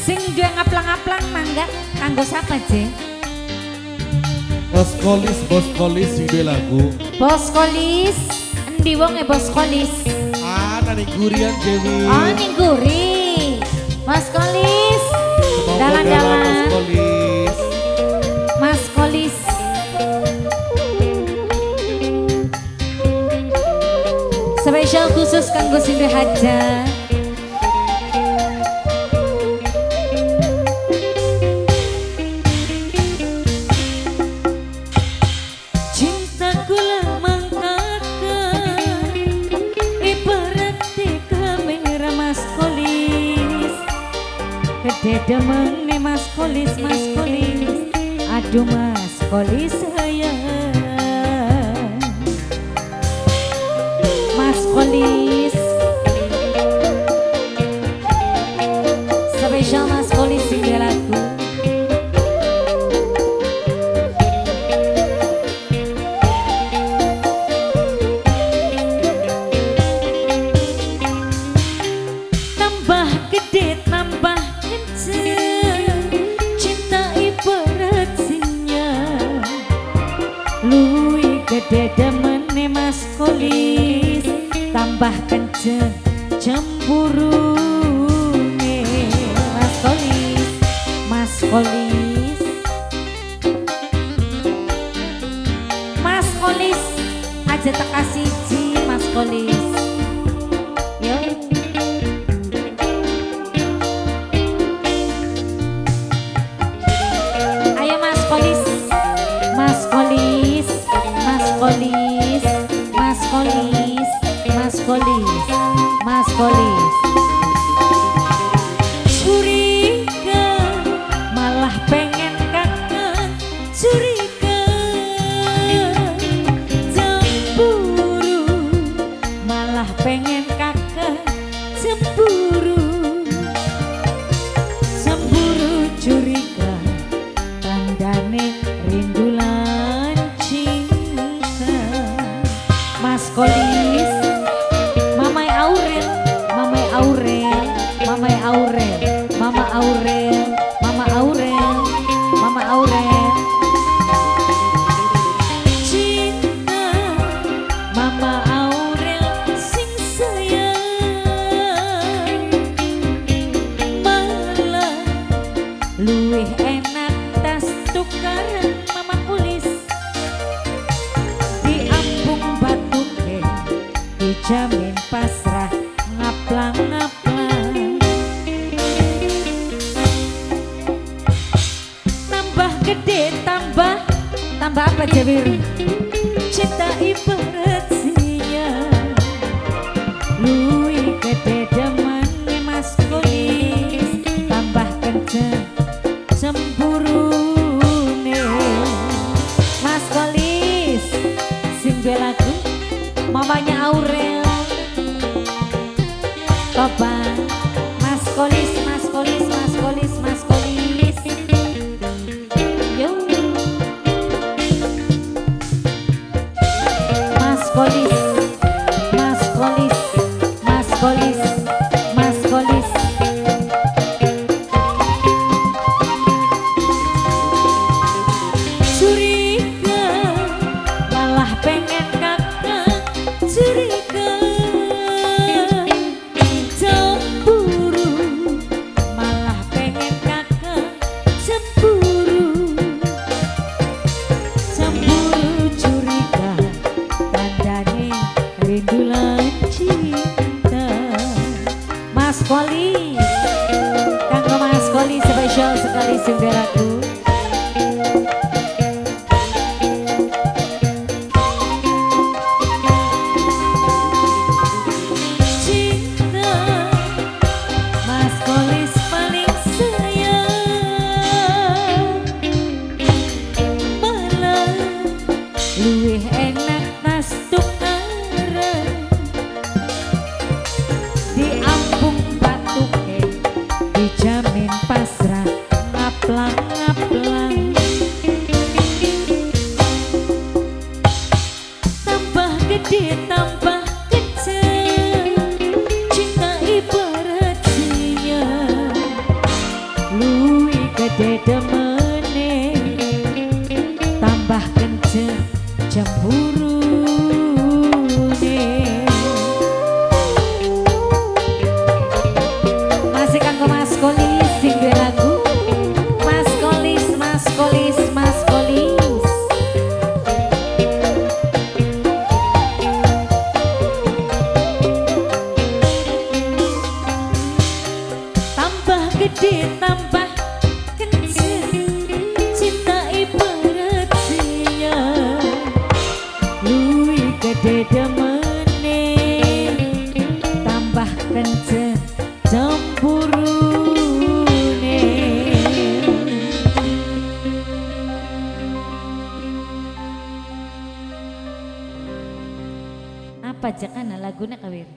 Sing duwe ngaplang-ngaplang mangga kanggo sapa, Je? Bos Kolis sing duwe lagu. Bos Kolis, endi wonge Bos Kolis? Nang Gurian Dewi. Oh, ning Guri. Mas Kolis. Dalan-dalan. Mas Kolis. Mas Kolis. Spesial khusus kanggo sing duwe hajat. Dedemen nih Mas Kolis, aduh Mas Kolis sayang, Mas Kolis, spesial Mas Kolis sing lagu. Tambah gede, tambah cinta ibarat singa, luwih gede demene Mas Kolis, tambah kenceng cemburune Mas Kolis, Mas Kolis, Mas Kolis, aja teka siji Mas Kolis. Mas Kolis, curiga malah pengen kakak, curiga cemburu malah pengen kakak, cemburu curiga tandane rindu lan cinta. Mas Kolis, Mama Aurel, cinta Mama Aurel sing sayang, malah luwih enak tas tukaran Mama Kolis, di Ampung Batuke dijamin pasrah ngaplang-ngaplang. Tambah gede, tambah apa Jawir? Cinta ibarat singa, luwih gede demane Mas Kolis, tambah kenceng cemburune Mas Kolis sing duwe lagu mamanya Aurel. Coba Mas Kolis, Mas Kolis, Mas Kolis, Mas Kolis. Yo. Mas Kolis, Mas Kolis, Mas Kolis, Mas Kolis. Curiga malah pengen kakak, curiga Mas Kolis, kanggo Mas Kolis spesial sekali sing lagu. Cinta Mas Kolis paling sayang, malah luwih enak tas tukaran di Ampung Batuke dijamin pasrah ngaplang-ngaplang. ditambah kenceng cinta ibaratnya luwih gede demene tambah kenceng cemburune. Apa cekana laguna kawin?